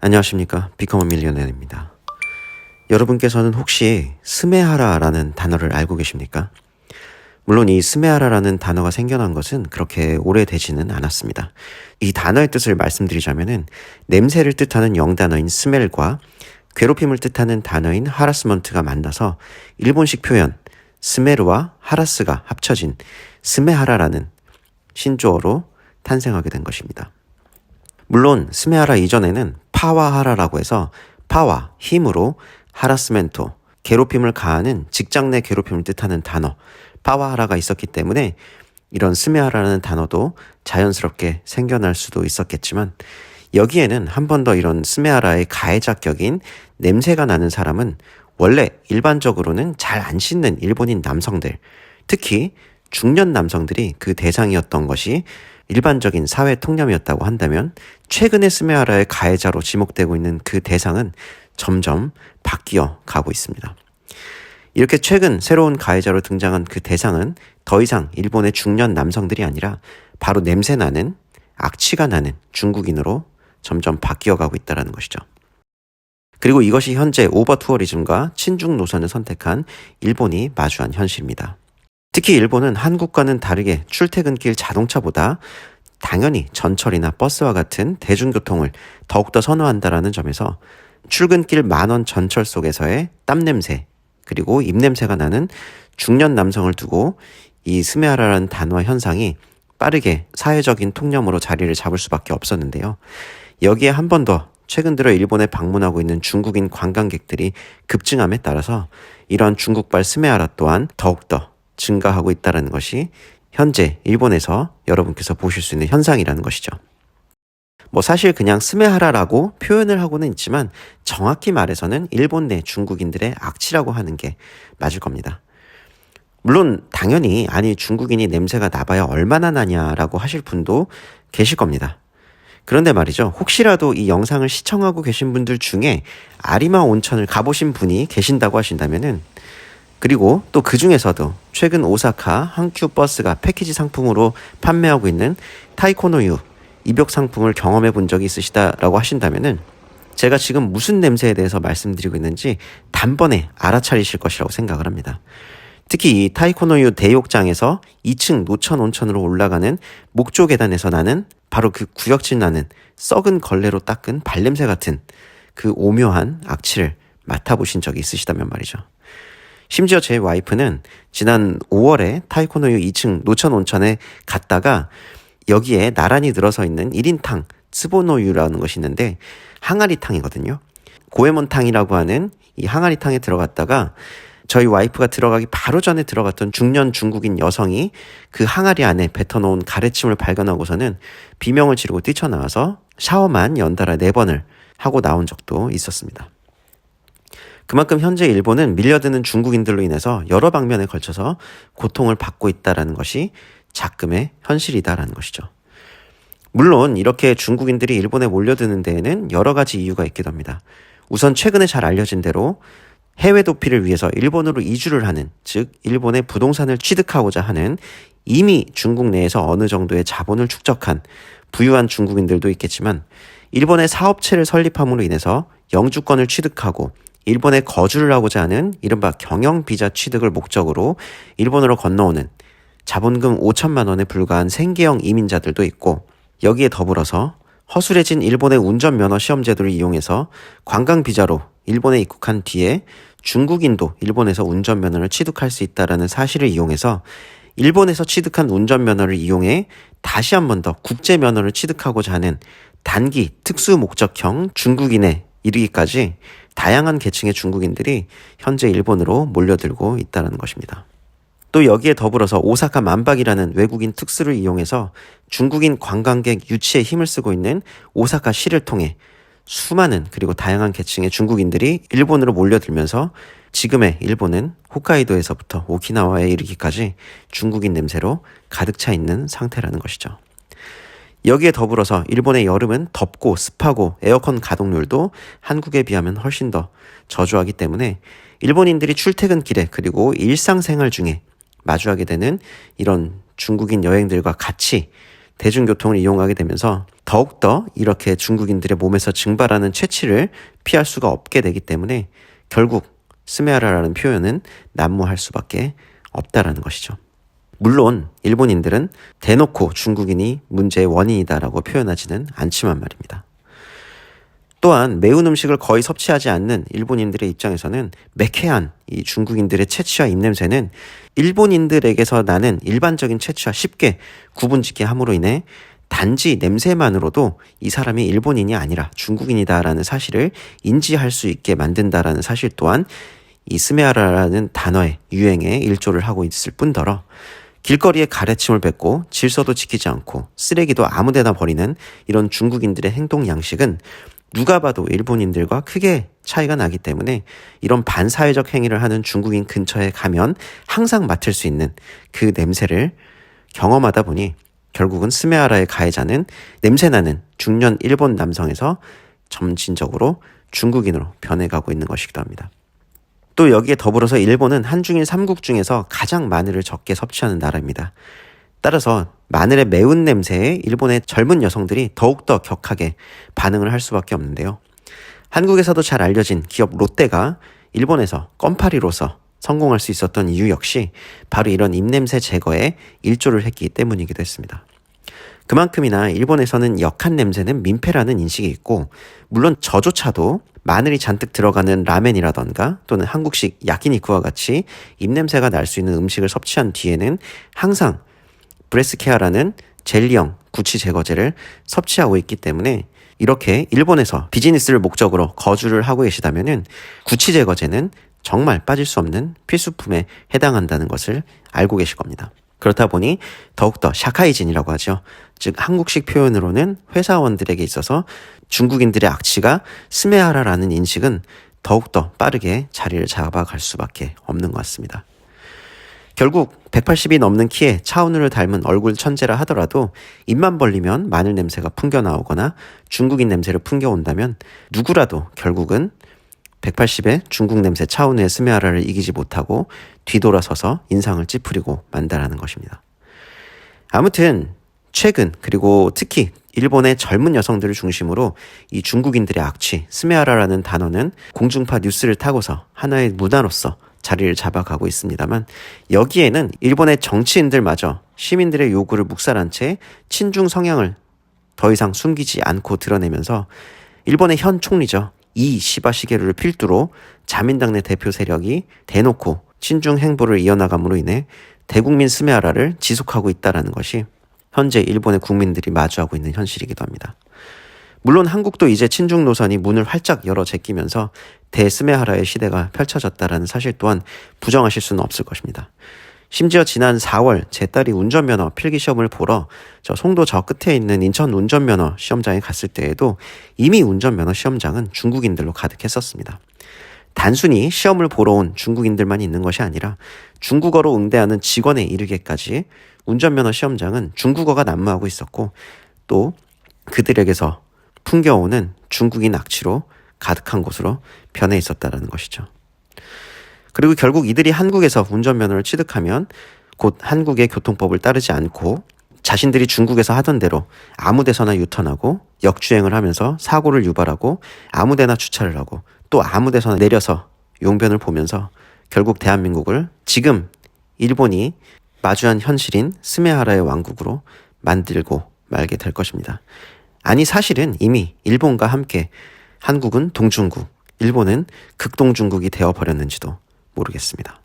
안녕하십니까. 비커머 밀리언너입니다. 여러분께서는 혹시 스메하라라는 단어를 알고 계십니까? 물론 이 스메하라라는 단어가 생겨난 것은 그렇게 오래되지는 않았습니다. 이 단어의 뜻을 말씀드리자면은 냄새를 뜻하는 영단어인 스멜과 괴롭힘을 뜻하는 단어인 하라스먼트가 만나서 일본식 표현 스메르와 하라스가 합쳐진 스메하라라는 신조어로 탄생하게 된 것입니다. 물론 스메하라 이전에는 파와하라라고 해서 파와, 힘으로 하라스멘토, 괴롭힘을 가하는 직장 내 괴롭힘을 뜻하는 단어 파와하라가 있었기 때문에 이런 스메하라는 단어도 자연스럽게 생겨날 수도 있었겠지만 여기에는 한 번 더 이런 스메하라의 가해자격인 냄새가 나는 사람은 원래 일반적으로는 잘 안 씻는 일본인 남성들, 특히 중년 남성들이 그 대상이었던 것이 일반적인 사회 통념이었다고 한다면 최근에 스메하라의 가해자로 지목되고 있는 그 대상은 점점 바뀌어 가고 있습니다. 이렇게 최근 새로운 가해자로 등장한 그 대상은 더 이상 일본의 중년 남성들이 아니라 바로 냄새나는 악취가 나는 중국인으로 점점 바뀌어 가고 있다는 것이죠. 그리고 이것이 현재 오버 투어리즘과 친중 노선을 선택한 일본이 마주한 현실입니다. 특히 일본은 한국과는 다르게 출퇴근길 자동차보다 당연히 전철이나 버스와 같은 대중교통을 더욱더 선호한다라는 점에서 출근길 만원 전철 속에서의 땀냄새 그리고 입냄새가 나는 중년 남성을 두고 이 스메하라라는 단어와 현상이 빠르게 사회적인 통념으로 자리를 잡을 수밖에 없었는데요. 여기에 한 번 더 최근 들어 일본에 방문하고 있는 중국인 관광객들이 급증함에 따라서 이러한 중국발 스메하라 또한 더욱더 증가하고 있다는 것이 현재 일본에서 여러분께서 보실 수 있는 현상이라는 것이죠. 사실 그냥 스메하라라고 표현을 하고는 있지만 정확히 말해서는 일본 내 중국인들의 악취라고 하는 게 맞을 겁니다. 물론 당연히 아니 중국인이 냄새가 나봐야 얼마나 나냐라고 하실 분도 계실 겁니다. 그런데 말이죠. 혹시라도 이 영상을 시청하고 계신 분들 중에 아리마 온천을 가보신 분이 계신다고 하신다면은 그리고 또 그 중에서도 최근 오사카 한큐 버스가 패키지 상품으로 판매하고 있는 타이코노유 입욕 상품을 경험해 본 적이 있으시다라고 하신다면은 제가 지금 무슨 냄새에 대해서 말씀드리고 있는지 단번에 알아차리실 것이라고 생각을 합니다. 특히 이 타이코노유 대욕장에서 2층 노천 온천으로 올라가는 목조 계단에서 나는 바로 그 구역질 나는 썩은 걸레로 닦은 발냄새 같은 그 오묘한 악취를 맡아보신 적이 있으시다면 말이죠. 심지어 제 와이프는 지난 5월에 타이코노유 2층 노천 온천에 갔다가 여기에 나란히 들어서 있는 1인탕 츠보노유라는 것이 있는데 항아리탕이거든요. 고에몬탕이라고 하는 이 항아리탕에 들어갔다가 저희 와이프가 들어가기 바로 전에 들어갔던 중년 중국인 여성이 그 항아리 안에 뱉어놓은 가래침을 발견하고서는 비명을 지르고 뛰쳐나와서 샤워만 연달아 4번을 하고 나온 적도 있었습니다. 그만큼 현재 일본은 밀려드는 중국인들로 인해서 여러 방면에 걸쳐서 고통을 받고 있다는 것이 작금의 현실이다라는 것이죠. 물론 이렇게 중국인들이 일본에 몰려드는 데에는 여러 가지 이유가 있기도 합니다. 우선 최근에 잘 알려진 대로 해외 도피를 위해서 일본으로 이주를 하는, 즉 일본의 부동산을 취득하고자 하는 이미 중국 내에서 어느 정도의 자본을 축적한 부유한 중국인들도 있겠지만 일본의 사업체를 설립함으로 인해서 영주권을 취득하고 일본에 거주를 하고자 하는 이른바 경영비자 취득을 목적으로 일본으로 건너오는 자본금 5천만 원에 불과한 생계형 이민자들도 있고 여기에 더불어서 허술해진 일본의 운전면허 시험제도를 이용해서 관광비자로 일본에 입국한 뒤에 중국인도 일본에서 운전면허를 취득할 수 있다는 사실을 이용해서 일본에서 취득한 운전면허를 이용해 다시 한 번 더 국제면허를 취득하고자 하는 단기 특수 목적형 중국인에 이르기까지 다양한 계층의 중국인들이 현재 일본으로 몰려들고 있다는 것입니다. 또 여기에 더불어서 오사카 만박이라는 외국인 특수를 이용해서 중국인 관광객 유치에 힘을 쓰고 있는 오사카시를 통해 수많은 그리고 다양한 계층의 중국인들이 일본으로 몰려들면서 지금의 일본은 홋카이도에서부터 오키나와에 이르기까지 중국인 냄새로 가득 차 있는 상태라는 것이죠. 여기에 더불어서 일본의 여름은 덥고 습하고 에어컨 가동률도 한국에 비하면 훨씬 더 저조하기 때문에 일본인들이 출퇴근길에 그리고 일상생활 중에 마주하게 되는 이런 중국인 여행들과 같이 대중교통을 이용하게 되면서 더욱더 이렇게 중국인들의 몸에서 증발하는 채취를 피할 수가 없게 되기 때문에 결국 스메하라라는 표현은 난무할 수밖에 없다라는 것이죠. 물론 일본인들은 대놓고 중국인이 문제의 원인이다라고 표현하지는 않지만 말입니다. 또한 매운 음식을 거의 섭취하지 않는 일본인들의 입장에서는 매캐한 이 중국인들의 채취와 입냄새는 일본인들에게서 나는 일반적인 채취와 쉽게 구분짓게 함으로 인해 단지 냄새만으로도 이 사람이 일본인이 아니라 중국인이다라는 사실을 인지할 수 있게 만든다라는 사실 또한 이 스메하라라는 단어의 유행에 일조를 하고 있을 뿐더러 길거리에 가래침을 뱉고 질서도 지키지 않고 쓰레기도 아무데나 버리는 이런 중국인들의 행동 양식은 누가 봐도 일본인들과 크게 차이가 나기 때문에 이런 반사회적 행위를 하는 중국인 근처에 가면 항상 맡을 수 있는 그 냄새를 경험하다 보니 결국은 스메하라의 가해자는 냄새나는 중년 일본 남성에서 점진적으로 중국인으로 변해가고 있는 것이기도 합니다. 또 여기에 더불어서 일본은 한중일 3국 중에서 가장 마늘을 적게 섭취하는 나라입니다. 따라서 마늘의 매운 냄새에 일본의 젊은 여성들이 더욱더 격하게 반응을 할 수밖에 없는데요. 한국에서도 잘 알려진 기업 롯데가 일본에서 껌파리로서 성공할 수 있었던 이유 역시 바로 이런 입냄새 제거에 일조를 했기 때문이기도 했습니다. 그만큼이나 일본에서는 역한 냄새는 민폐라는 인식이 있고 물론 저조차도 마늘이 잔뜩 들어가는 라멘이라던가 또는 한국식 야키니쿠와 같이 입냄새가 날 수 있는 음식을 섭취한 뒤에는 항상 브레스케아라는 젤리형 구취 제거제를 섭취하고 있기 때문에 이렇게 일본에서 비즈니스를 목적으로 거주를 하고 계시다면은 구취 제거제는 정말 빠질 수 없는 필수품에 해당한다는 것을 알고 계실 겁니다. 그렇다 보니 더욱더 샤카이진이라고 하죠. 즉 한국식 표현으로는 회사원들에게 있어서 중국인들의 악취가 스메하라라는 인식은 더욱더 빠르게 자리를 잡아갈 수밖에 없는 것 같습니다. 결국 180이 넘는 키에 차은우를 닮은 얼굴 천재라 하더라도 입만 벌리면 마늘 냄새가 풍겨나오거나 중국인 냄새를 풍겨온다면 누구라도 결국은 180의 중국 냄새 차은우의 스메하라를 이기지 못하고 뒤돌아서서 인상을 찌푸리고 만다라는 것입니다. 아무튼 최근 그리고 특히 일본의 젊은 여성들을 중심으로 이 중국인들의 악취, 스메하라라는 단어는 공중파 뉴스를 타고서 하나의 문화로서 자리를 잡아가고 있습니다만 여기에는 일본의 정치인들마저 시민들의 요구를 묵살한 채 친중 성향을 더 이상 숨기지 않고 드러내면서 일본의 현 총리죠. 이 시바 시게루를 필두로 자민당 내 대표 세력이 대놓고 친중 행보를 이어나감으로 인해 대국민 스메하라를 지속하고 있다는 것이 현재 일본의 국민들이 마주하고 있는 현실이기도 합니다. 물론 한국도 이제 친중 노선이 문을 활짝 열어 제끼면서 대스메하라의 시대가 펼쳐졌다는 사실 또한 부정하실 수는 없을 것입니다. 심지어 지난 4월 제 딸이 운전면허 필기시험을 보러 송도 저 끝에 있는 인천 운전면허 시험장에 갔을 때에도 이미 운전면허 시험장은 중국인들로 가득했었습니다. 단순히 시험을 보러 온 중국인들만 있는 것이 아니라 중국어로 응대하는 직원에 이르게까지 운전면허 시험장은 중국어가 난무하고 있었고 또 그들에게서 풍겨오는 중국인 악취로 가득한 곳으로 변해 있었다는 것이죠. 그리고 결국 이들이 한국에서 운전면허를 취득하면 곧 한국의 교통법을 따르지 않고 자신들이 중국에서 하던 대로 아무 데서나 유턴하고 역주행을 하면서 사고를 유발하고 아무 데나 주차를 하고 또 아무 데서나 내려서 용변을 보면서 결국 대한민국을 지금 일본이 마주한 현실인 스메하라의 왕국으로 만들고 말게 될 것입니다. 아니 사실은 이미 일본과 함께 한국은 동중국, 일본은 극동중국이 되어버렸는지도 모르겠습니다.